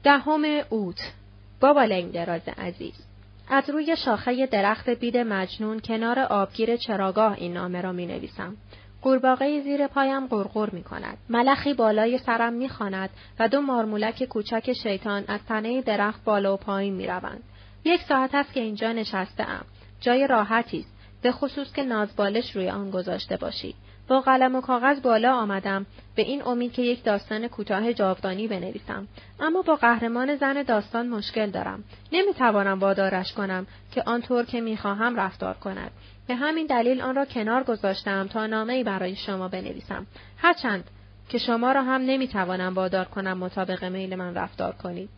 10 اوت. بابا لنگدراز عزیز، از روی شاخه درخت بید مجنون کنار آبگیر چراگاه این نامه را می نویسم. قورباغه‌ای زیر پایم غرغر می کند. ملخی بالای سرم می خواند و 2 مارمولک کوچک شیطان از تنه درخت بالا و پایین می روند. 1 ساعت است که اینجا نشسته ام. جای راحتی است، به خصوص که نازبالش روی آن گذاشته باشی. با قلم و کاغذ بالا آمدم به این امید که یک داستان کوتاه جاودانی بنویسم، اما با قهرمان زن داستان مشکل دارم. نمیتوانم وادارش کنم که آنطور که میخواهم رفتار کند. به همین دلیل آن را کنار گذاشتم تا نامه‌ای برای شما بنویسم، هرچند که شما را هم نمیتوانم وادار کنم مطابق میل من رفتار کنید.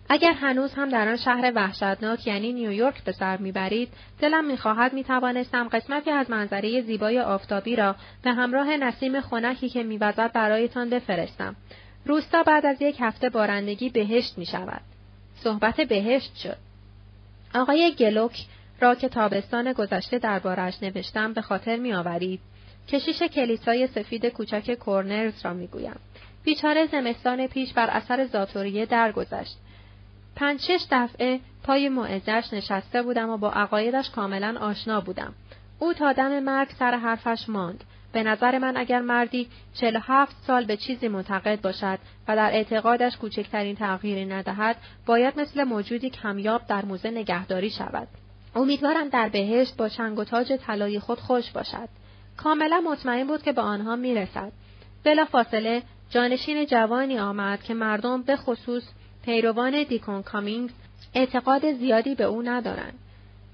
اگر هنوز هم در آن شهر وحشتناک یعنی نیویورک به سر میبرید، دلم میخواهد میتوانستم قسمتی از منظره زیبای آفتابی را به همراه نسیم خنکی که میوزد برایتان بفرستم. روستا بعد از 1 هفته بارندگی بهشت میشود. صحبت بهشت شد. آقای گلوک را که تابستان گذشته درباره‌اش نوشتم به خاطر میآورید. کشیش کلیسای سفید کوچک کورنرز را میگویم. بیچاره زمستان پیش بر اثر زاتوریه درگذشت. 5-6 دفعه پای موعظه‌اش نشسته بودم و با عقایدش کاملا آشنا بودم. او تا دم مرگ سر حرفش ماند. به نظر من اگر مردی 47 سال به چیزی معتقد باشد و در اعتقادش کوچکترین تغییری ندهد، باید مثل موجودی کمیاب در موزه نگهداری شود. امیدوارم در بهشت با چنگ و تاج طلایی خود خوش باشد. کاملا مطمئن بود که به آنها میرسد. بلافاصله جانشین جوانی آمد که مردم به خصوص پیروان دیکون کامینگز اعتقاد زیادی به او ندارند.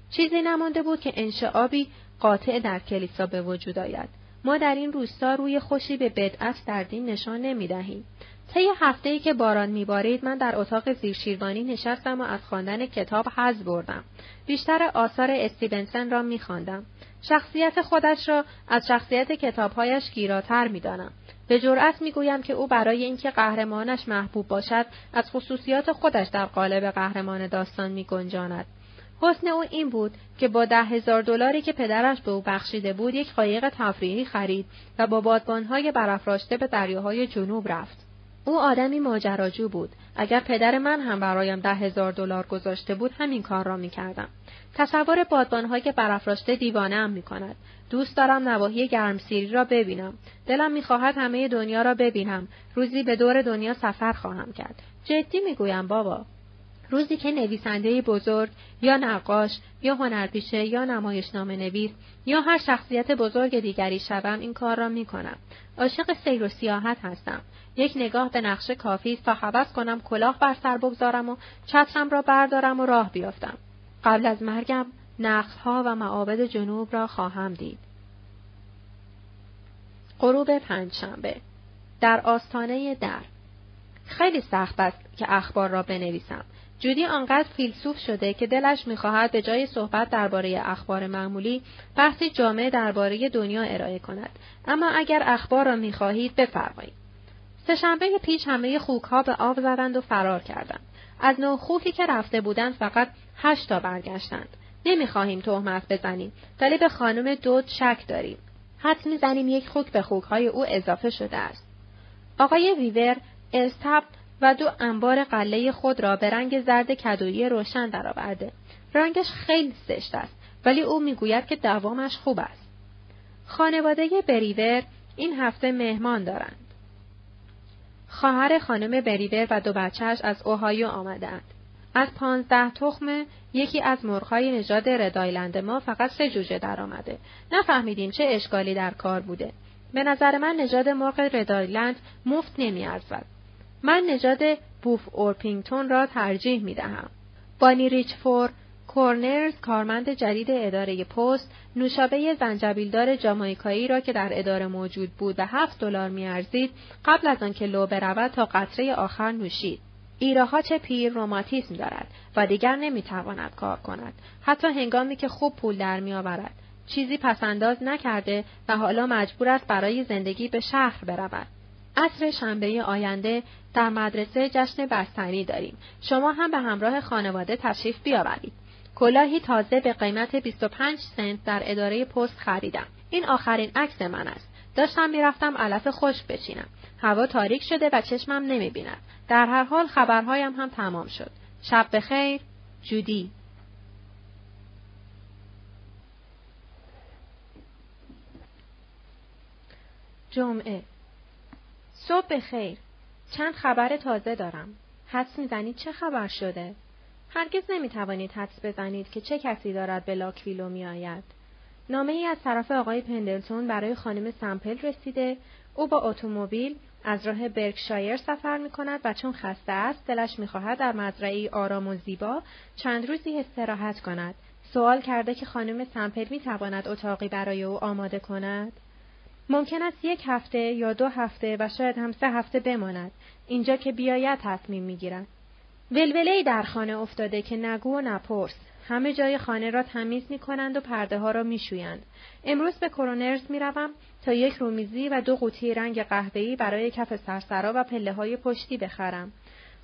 چیزی نمانده بود که انشعابی قاطع در کلیسا به وجود آید. ما در این روستا روی خوشی به بدعت در دین نشان نمی‌دهیم. طی هفته‌ای که باران می‌بارید من در اتاق زیرشیروانی نشستم و از خواندن کتاب حظ بردم. بیشتر آثار استیونسن را می‌خواندم. شخصیت خودش را از شخصیت کتاب‌هایش گیراتر می‌دانم. به جرئت می‌گویم که او برای اینکه قهرمانش محبوب باشد از خصوصیات خودش در قالب قهرمان داستان می‌گنجاند. حسن او این بود که با $10,000 که پدرش به او بخشیده بود 1 قایق تفریحی خرید و با بادبان‌های برافراشته به دریاهای جنوب رفت. او آدمی ماجراجو بود. اگر پدر من هم برایم $10,000 گذاشته بود همین کار را می‌کردم. تصور بادبان‌های برافراشته دیوانه‌ام می‌کند. دوست دارم نواحی گرمسیری را ببینم. دلم می‌خواهد همه دنیا را ببینم. روزی به دور دنیا سفر خواهم کرد. جدی می‌گویم بابا. روزی که نویسنده بزرگ یا نقاش یا هنرپیشه یا نمایشنامه‌نویس یا هر شخصیت بزرگ دیگری شوم این کار را می‌کنم. عاشق سیر و سیاحت هستم. 1 نگاه به نقشه کافی است تا هوس کنم کلاه بر سر بگذارم و چترم را بردارم و راه بیافتم. قبل از مرگم نقش‌ها و معابد جنوب را خواهم دید. غروب 5 شنبه. در آستانه در. خیلی سخت است که اخبار را بنویسم. جودی آنقدر فیلسوف شده که دلش می‌خواهد به جای صحبت درباره اخبار معمولی بحثی جامع درباره دنیا ارائه کند. اما اگر اخبار را می‌خواهید بفرمایید. 3 شنبه پیش همه خوک‌ها به آب زدند و فرار کردند. از 9 خوکی که رفته بودند فقط 8 تا برگشتند. نمی‌خواهیم تهمت بزنیم، ولی به خانم دود شک داریم. حدس می‌زنیم 1 خوک به خوک‌های او اضافه شده است. آقای ویور استبل و 2 انبار غله خود را به رنگ زرد کدویی روشن درآورده. رنگش خیلی زشت است، ولی او میگوید که دوامش خوب است. خانواده بریور این هفته مهمان دارند. خواهر خانم بریور و 2 بچه‌اش از اوهایو آمدند. از 15 تخم یکی از مرغ‌های نژاد ردایلند ما فقط 3 جوجه درآمده. نفهمیدیم چه اشکالی در کار بوده. به نظر من نژاد مرغ ردایلند مفت نمی‌ارزد. من نژاد بوف اورپینگتون را ترجیح می‌دهم. بانی ریچفور کورنرز کارمند جدید اداره پست نوشابه زنجبیلدار جامائیکایی را که در اداره موجود بود و $7 می‌ارزید قبل از آنکه لو برود تا قطره آخر نوشید. ایره‌ها چه پیر روماتیسم دارد و دیگر نمی‌تواند کار کند، حتی هنگامی که خوب پول در می‌آورد. چیزی پسنداز نکرده و حالا مجبور است برای زندگی به شهر برود. عصر شنبه آینده در مدرسه جشن بستنی داریم. شما هم به همراه خانواده تشریف بیاورید. کلاهی تازه به قیمت 25 سنت در اداره پست خریدم. این آخرین عکس من است. داشتم میرفتم علف خشک بچینم. هوا تاریک شده و چشمم نمی‌بیند. در هر حال خبرهایم هم تمام شد. شب بخیر، جودی. جمعه. صبح بخیر. چند خبر تازه دارم. حدس می‌زنید چه خبر شده؟ هرگز نمی‌توانید حدس بزنید که چه کسی دارد به لاکویلو می‌آید. نامه‌ای از طرف آقای پندلتون برای خانم سمپل رسیده. او با اتومبیل از راه برکشایر سفر می‌کند و چون خسته است دلش می‌خواهد در مزرعه‌ای آرام و زیبا چند روزی استراحت کند. سوال کرده که خانم سمپل می‌تواند اتاقی برای او آماده کند. ممکن است 1 هفته یا 2 هفته و شاید هم 3 هفته بماند. اینجا که بیاید تصمیم می‌گیرد. ولوله‌ای در خانه افتاده که نگو و نپرس. همه جای خانه را تمیز می‌کنند و پرده‌ها را می‌شویند. امروز به کرونرز می‌روم تا 1 رومیزی و 2 قوطی رنگ قهوه‌ای برای کف سرسرا و پله‌های پشتی بخرم.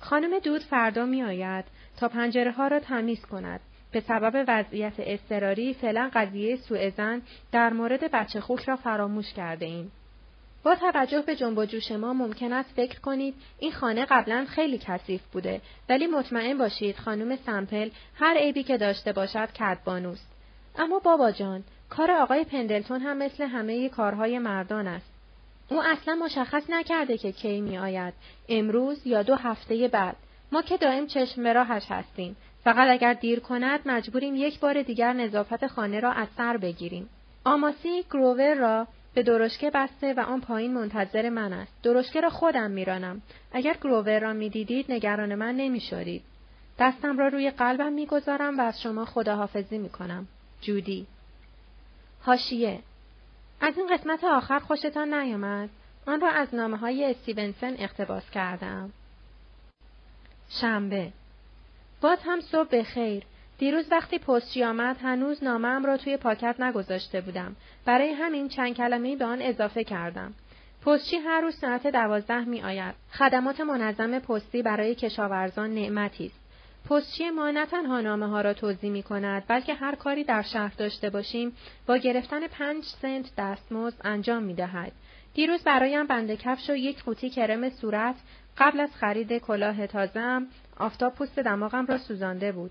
خانم دود فردا می‌آید تا پنجره‌ها را تمیز کند. به سبب وضعیت اضطراری فعلا قضیه سوءظن در مورد بچه خوک را فراموش کرده‌ایم. با توجه به جنب و جوش ما ممکن است فکر کنید این خانه قبلا خیلی کثیف بوده، ولی مطمئن باشید خانم سمپل هر عیبی که داشته باشد کدبانوست. اما بابا جان، کار آقای پندلتون هم مثل همه کارهای مردان است. او اصلا مشخص نکرده که کی می آید، امروز یا 2 هفته بعد. ما که دائم چشم به راهش هستیم. فقط اگر دیر کند مجبوریم 1 بار دیگر نظافت خانه را از سر بگیریم. آماسی گروور را به درشکه بسته و آن پایین منتظر من است. درشکه را خودم میرانم. اگر گروور را میدیدید نگران من نمیشدید. دستم را روی قلبم میگذارم و از شما خداحافظی میکنم. جودی. حاشیه: از این قسمت آخر خوشتان نیامد؟ آن را از نامه‌های استیونسن اقتباس کردم. شنبه. باز هم صبح بخیر. دیروز وقتی پستچی آمد هنوز نامه‌ام را توی پاکت نگذاشته بودم. برای همین چند کلمه‌ای به آن اضافه کردم. پستچی هر روز ساعت 12 می آید. خدمات منظم پستی برای کشاورزان نعمتی است. پستچی ما نه تنها نامه‌ها را توزیع می‌کند، بلکه هر کاری در شهر داشته باشیم با گرفتن 5 سنت دستمزد انجام می‌دهد. دیروز برایم بند کفش و 1 قوطی کرم صورت قبل از خرید کلاه تازه‌ام آفتاب پوست دماغم را سوزانده بود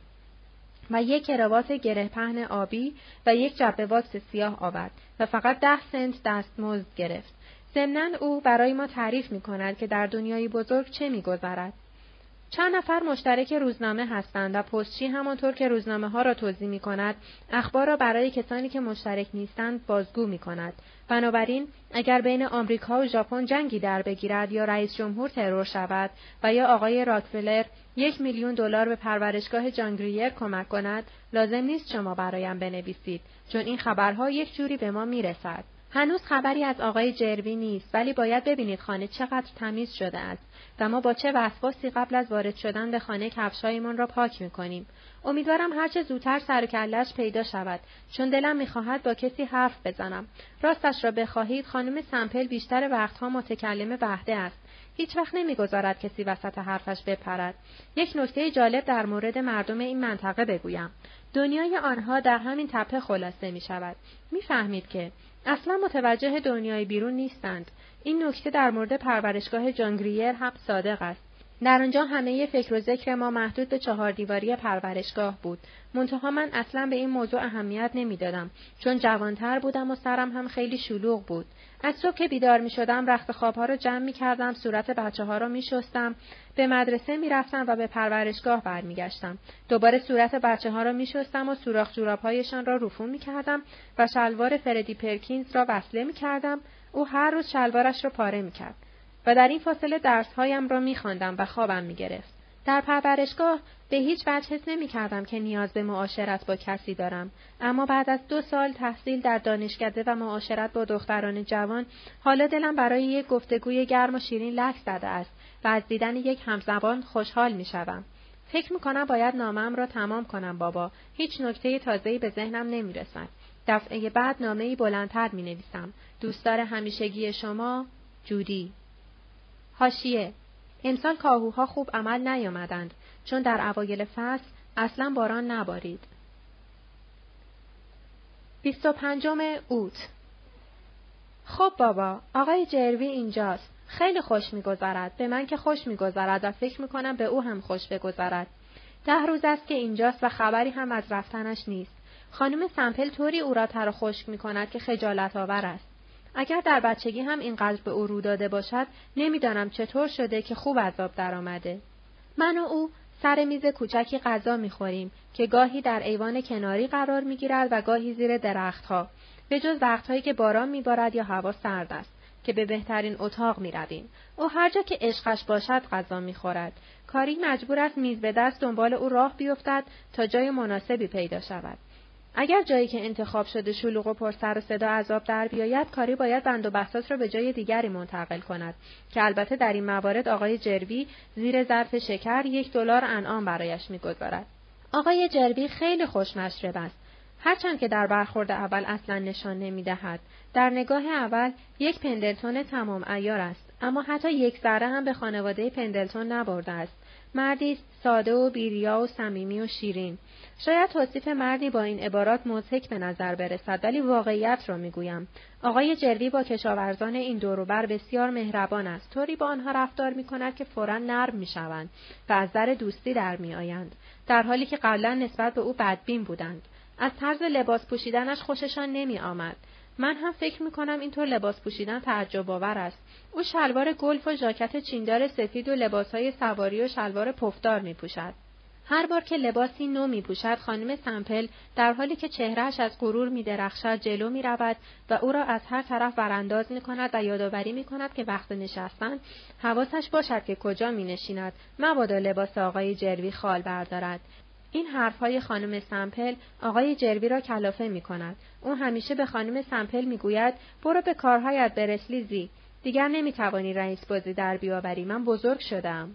و 1 کراوات گره پهن آبی و 1 جبه واکس سیاه آورد و فقط 10 سنت دستمزد گرفت. ضمناً او برای ما تعریف می‌کند که در دنیای بزرگ چه می‌گذرد. چند نفر مشترک روزنامه هستند و پستچی همانطور که روزنامه‌ها را توزیع می‌کند، اخبار را برای کسانی که مشترک نیستند بازگو می‌کند. بنابراین اگر بین آمریکا و ژاپن جنگی در بگیرد یا رئیس جمهور ترور شود و یا آقای راکفلر $1,000,000 به پرورشگاه جان گریر کمک کند، لازم نیست شما برایم بنویسید، چون این خبرها یک جوری به ما میرسد. هنوز خبری از آقای جروی نیست، ولی باید ببینید خانه چقدر تمیز شده است و ما با چه وسواسی قبل از وارد شدن به خانه کفش‌هایمان را پاک می‌کنیم. امیدوارم هرچه زودتر سر و کله‌اش پیدا شود، چون دلم می‌خواهد با کسی حرف بزنم. راستش را بخواهید خانم سمپل بیشتر وقتها متکلم وحده است. هیچ وقت نمی‌گذارد کسی وسط حرفش بپرد. یک نکته جالب در مورد مردم این منطقه بگویم. دنیای آنها در همین تپه خلاصه می‌شود. می‌فهمید که اصلا متوجه دنیای بیرون نیستند. این نکته در مورد پرورشگاه جان گریر هم صادق است. در آنجا همه فکر و ذکر ما محدود به 4 دیواری پرورشگاه بود. منتها من اصلا به این موضوع اهمیت نمیدادم، چون جوانتر بودم و سرم هم خیلی شلوغ بود. از صبح که بیدار می شدم رخت خوابها را جمع می کردم، صورت بچه‌ها را می شستم، به مدرسه می رفتم و به پرورشگاه برمی گشتم. دوباره صورت بچه‌ها را می شستم و سوراخ جوراب‌هایشان را رفو می کردم و شلوار فردی پرکینز را وصله می کردم. او هر روز شلوارش را پاره می کرد و در این فاصله درس‌هایم را می‌خواندم و خوابم می‌گرفت. در پرورشگاه به هیچ وجه حس نمی‌کردم که نیاز به معاشرت با کسی دارم، اما بعد از 2 سال تحصیل در دانشکده و معاشرت با دختران جوان، حالا دلم برای یک گفتگوی گرم و شیرین لک زده است و از دیدن یک همزبان خوشحال می‌شوم. فکر می‌کنم باید نامه‌ام را تمام کنم بابا. هیچ نکته تازه‌ای به ذهنم نمی‌رسد. دفعه بعد نامه‌ای بلندتر می‌نویسم. دوستدار همیشگی شما، جودی. حاشیه: امسال کاهوها خوب عمل نیامدند، چون در اوایل فصل اصلا باران نبارید. 25 اوت. خب بابا، آقای جروی اینجاست. خیلی خوش می‌گذرد. به من که خوش می‌گذرد و فکر می‌کنم به او هم خوش بگذرد. 10 روز است که اینجاست و خبری هم از رفتنش نیست. خانم سمپل طوری او را تر و خشک می‌کند که خجالت آور است. اگر در بچگی هم اینقدر به او رو داده باشد، نمی‌دانم چطور شده که خوب از آب درآمده. من و او سر میز کوچکی غذا می‌خوریم که گاهی در ایوان کناری قرار می‌گیرد و گاهی زیر درخت‌ها، به جز وقت‌هایی که باران می‌بارد یا هوا سرد است، که به بهترین اتاق می‌رویم. او هر جا که عشقش باشد غذا می‌خورد. کاری مجبور است میز به دست دنبال او راه بیفتد تا جای مناسبی پیدا شود. اگر جایی که انتخاب شده شلوغ و پر سر و صدا از آب در بیاید، کاری باید بند و بساط را به جای دیگری منتقل کند که البته در این موارد آقای جروی زیر ظرف شکر $1 انعام برایش می‌گذارد. آقای جروی خیلی خوش‌مشرب است، هرچند که در برخورد اول اصلا نشان نمی‌دهد. در نگاه اول یک پندلتون تمام عیار است، اما حتی یک ذره هم به خانواده پندلتون نبرده است. مردی ساده و بی‌ریا و صمیمی و شیرین. شاید توصیف مردی با این عبارات مضحک به نظر برسد، ولی واقعیت را میگویم. آقای جروی با کشاورزان این دور و بر بسیار مهربان است، طوری با آنها رفتار میکند که فوراً نرم میشوند و از در دوستی در میآیند، در حالی که قبلا نسبت به او بدبین بودند. از طرز لباس پوشیدنش خوششان نمی آمد. من هم فکر میکنم اینطور لباس پوشیدن تعجب آور است. او شلوار گلف و ژاکت چیندار سفید و لباسهای سواری و شلوار پفدار میپوشد. هر بار که لباسی نو میپوشد، خانم سمپل در حالی که چهرهش از غرور میدرخشد جلو میرود و او را از هر طرف برانداز میکند و یادآوری میکند که وقت نشستن حواسش باشد که کجا مینشیند، مبادا لباس آقای جروی خال بردارد. این حرفهای خانم سمپل آقای جروی را کلافه میکند. او همیشه به خانم سمپل میگوید برو به کارهایت برس لیزی، دیگر نمیتوانی رئیس بازی در بیاوری، من بزرگ شدم.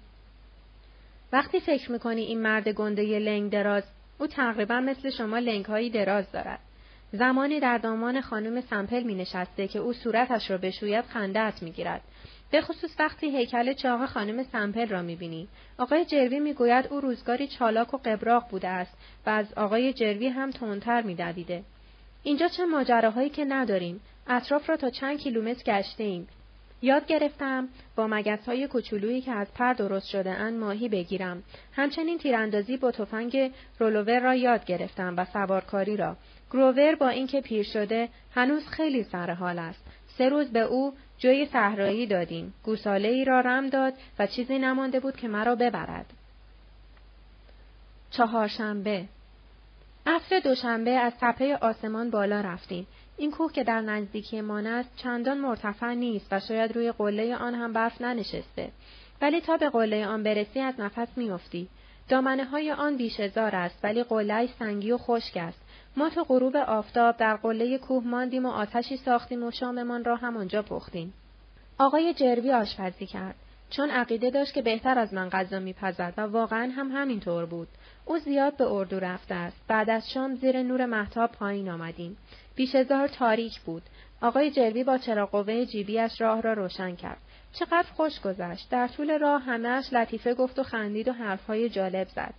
وقتی فکر میکنی این مرد گنده لنگ دراز، او تقریبا مثل شما لنگ‌هایی دراز دارد. زمانی در دامان خانم سمپل مینشسته که او صورتش را بشوید خنده‌ات میگیرد. به خصوص وقتی هیکل چاق خانم سمپل را میبینی. آقای جروی میگوید او روزگاری چالاک و قبراق بوده است و از آقای جروی هم تندتر میدویده. اینجا چه ماجراهایی که نداریم. اطراف را تا چند کیلومتر گشته ایم. یاد گرفتم با مگس‌های کوچولویی که از پر درست شده اند ماهی بگیرم. همچنین تیراندازی با تفنگ رولوور را یاد گرفتم و سوارکاری را. گروور با اینکه پیر شده هنوز خیلی سرحال است. 3 روز به او جوی صحرایی دادیم. گوساله‌ای را رم داد و چیزی نمانده بود که مرا ببرد. چهارشنبه. عصر دوشنبه از تپه آسمان بالا رفتیم. این کوه که در نزدیکیمان است چندان مرتفع نیست و شاید روی قله آن هم برف ننشسته، ولی تا به قله آن برسی از نفس می‌افتی. دامنه‌های آن بیش‌هزار است، ولی قله‌اش سنگی و خشک است. ما تا غروب آفتاب در قله کوه ماندیم و آتشی ساختیم و شاممان را همانجا پختیم. آقای جروی آشپزی کرد، چون عقیده داشت که بهتر از من غذا می‌پزد و واقعاً هم همینطور بود. او زیاد به اردو رفته است. بعد از شام زیر نور مهتاب پایین آمدیم. بیشهزار تاریک بود. آقای جروی با چراغ‌قوه جیبیش راه را روشن کرد. چقدر خوش گذشت. در طول راه همه‌اش لطیفه گفت و خندید و حرف‌های جالب زد.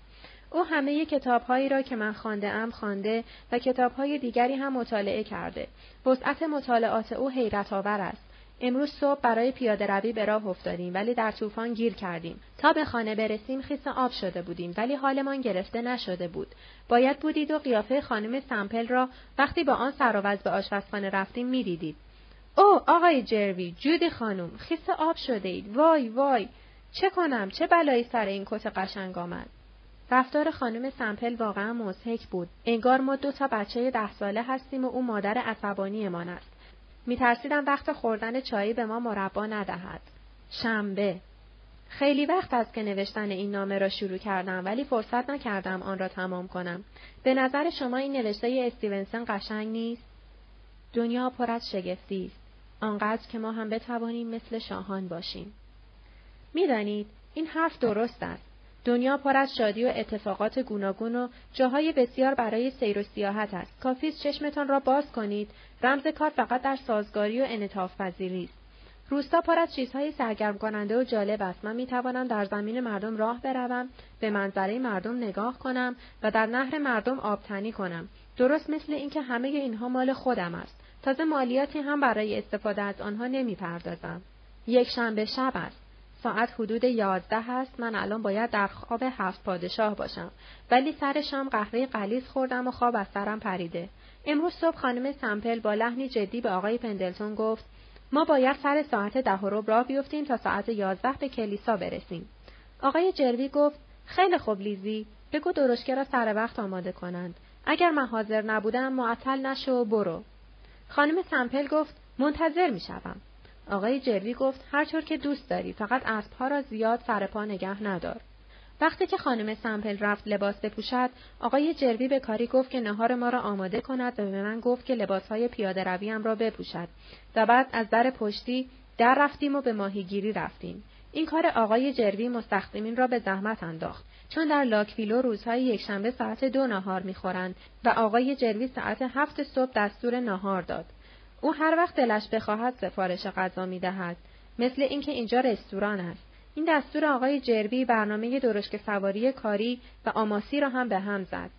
او همه کتاب‌هایی را که من خوانده‌ام خوانده و کتاب‌های دیگری هم مطالعه کرده. وسعت مطالعات او حیرت‌آور است. امروز صبح برای پیاده‌روی به راه افتادیم، ولی در طوفان گیر کردیم. تا به خانه برسیم خیس آب شده بودیم، ولی حالمان گرفته نشده بود. باید بودید و قیافه خانم سمپل را وقتی با آن سر و وضع به آشپزخانه رفتیم می‌دیدید. اوه آقای جروی، جودی خانم، خیس آب شده اید. وای وای، چه کنم؟ چه بلایی سر این کت قشنگ آمد؟ رفتار خانم سمپل واقعا مضحک بود. انگار ما 2 بچه 10 ساله هستیم و او مادر عصبانیمان است. می‌ترسیدم وقت خوردن چایی به ما مربا ندهد. شنبه. خیلی وقت است که نوشتن این نامه را شروع کردم، ولی فرصت نکردم آن را تمام کنم. به نظر شما این نوشته استیونسن قشنگ نیست؟ دنیا پر از شگفتی است، آنقدر که ما هم بتوانیم مثل شاهان باشیم. می‌دانید این حرف درست است. دنیا پر از شادی و اتفاقات گوناگون و جاهای بسیار برای سیر و سیاحت است. کافی است چشمتان را باز کنید. رمز کار فقط در سازگاری و انعطاف پذیری است. روستا پر از چیزهای سرگرم کننده و جالب است. من میتوانم در زمین مردم راه بروم، به منظره مردم نگاه کنم و در نهر مردم آبتنی کنم. درست مثل اینکه همه اینها مال خودم است. تازه مالیاتی هم برای استفاده از آنها نمیپردازم. یکشنبه شب است. ساعت حدود 11 است. من الان باید در خواب 7 پادشاه باشم. ولی سر شام قهوه غلیظ خوردم و خواب از سرم پریده. امروز صبح خانم سمپل با لحنی جدی به آقای پندلتون گفت ما باید سر ساعت 10 راه بیفتیم تا ساعت 11 به کلیسا برسیم. آقای جروی گفت خیلی خوب لیزی، بگو درشکه را سر وقت آماده کنند. اگر من حاضر نبودم معطل نشو و برو. خانم سمپل گفت منتظر میشوم. آقای جروی گفت هر طور که دوست داری، فقط اسبها را زیاد سر پا نگه ندار. وقتی که خانم سمپل رفت لباس بپوشد، آقای جروی به کاری گفت که نهار ما را آماده کند و به من گفت که لباسهای پیاده رویم را بپوشد و بعد از در پشتی در رفتیم و به ماهیگیری رفتیم. این کار آقای جروی مستخدمین را به زحمت انداخت، چون در لاکویلو روزهای یکشنبه ساعت 2 نهار می‌خورند و آقای جروی ساعت 7 صبح دستور نهار داد. او هر وقت دلش بخواهد سفارش غذا می‌دهد، مثل اینکه اینجا رستوران است. این دستور آقای جروی برنامه درشک سواری کاری و آماسی را هم به هم زد.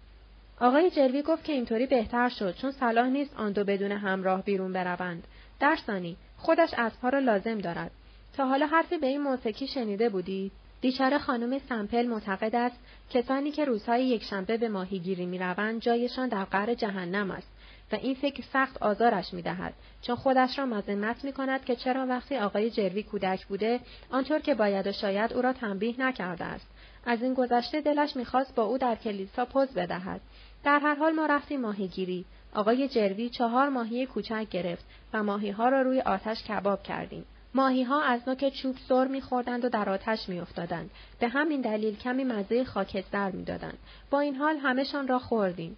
آقای جروی گفت که اینطوری بهتر شد، چون صلاح نیست آن دو بدون همراه بیرون بروند. در ثانی خودش اسبها را لازم دارد. تا حالا حرفی به این موسیقی شنیده بودید؟ بیچاره خانم سمپل معتقد است کسانی که روزهای یکشنبه به ماهیگیری می‌روند جایشان در قعر جهنم است و این فکر سخت آزارش می‌دهد، چون خودش را مذمت می‌کند که چرا وقتی آقای جروی کودک بوده آنطور که باید و شاید او را تنبیه نکرده است. از این گذشته دلش می‌خواست با او در کلیسا پوز بدهد. در هر حال ما رفتیم ماهیگیری. آقای جروی 4 ماهی کوچک گرفت و ماهی‌ها را روی آتش کباب کردیم. ماهی‌ها از نوک چوب سر می‌خوردند و در آتش می‌افتادند. به همین دلیل کمی مزه خاکستر می‌دادند. با این حال همه‌شان را خوردیم.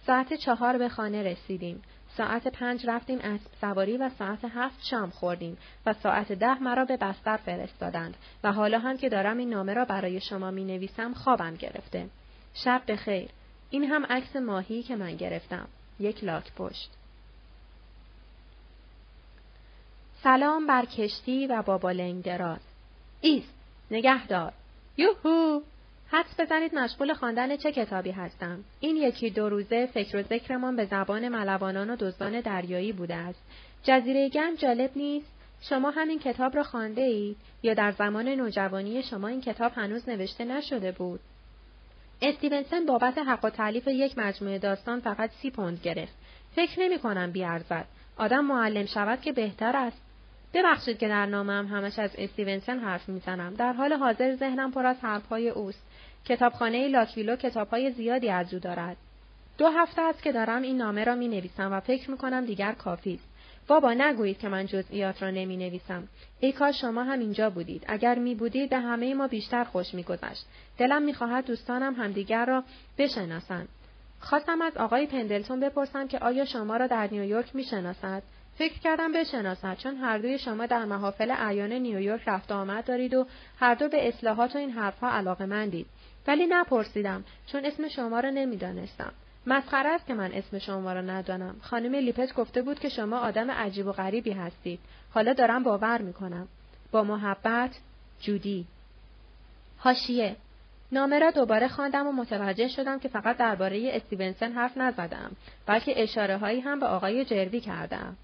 ساعت 4 به خانه رسیدیم. ساعت 5 رفتیم اسب سواری و ساعت 7 شام خوردیم و ساعت 10 مرا به بستر فرستادند و حالا هم که دارم این نامه را برای شما می‌نویسم خوابم گرفته. شب بخیر. این هم عکس ماهی که من گرفتم. یک لاک پشت. سلام بر کشتی و بابا لنگ دراز. ایست، نگهدار. یوهو! حدس بزنید مشغول خواندن چه کتابی هستم. این 1-2 روزه فکر و ذکرمان به زبان ملوانان و دزدان دریایی بوده است. جزیره گرم جالب نیست؟ شما همین کتاب را خوانده اید یا در زمان نوجوانی شما این کتاب هنوز نوشته نشده بود؟ استیونسن بابت حق و تألیف یک مجموعه داستان فقط 30 پوند گرفت. فکر نمی‌کنم بی‌ارزد. آدم معلم شود که بهتر است. ببخشید که در نامه‌ام همش از استیونسن حرف میزنم. در حال حاضر ذهنم پر از حرف‌های اوست. کتابخانه لاکویلو کتاب‌های زیادی از او دارد. 2 هفته است که دارم این نامه را می‌نویسم و فکر می‌کنم دیگر کافی است. بابا نگویید که من جزئیات را نمی‌نویسم. ای کاش شما هم اینجا بودید. اگر می‌بودید به همه ما بیشتر خوش می‌گذشت. دلم می‌خواهد دوستانم همدیگر را بشناسند. خواستم از آقای پندلتون بپرسم که آیا شما را در نیویورک می‌شناسد؟ فکر کردم بشناسد، چون هر دوی شما در محافل اعیان نیویورک رفت و آمد دارید و هر دو به اصلاحات و این حرفها علاقه‌مندید. ولی نپرسیدم، چون اسم شما را نمی‌دانستم. مسخره است که من اسم شما را ندانم. خانم لیپت گفته بود که شما آدم عجیب و غریبی هستید. حالا دارم باور می‌کنم. با محبت، جودی. حاشیه: نامه را دوباره خواندم و متوجه شدم که فقط درباره استیونسن حرف نزدم، بلکه اشاره‌هایی هم به آقای جروی کردم.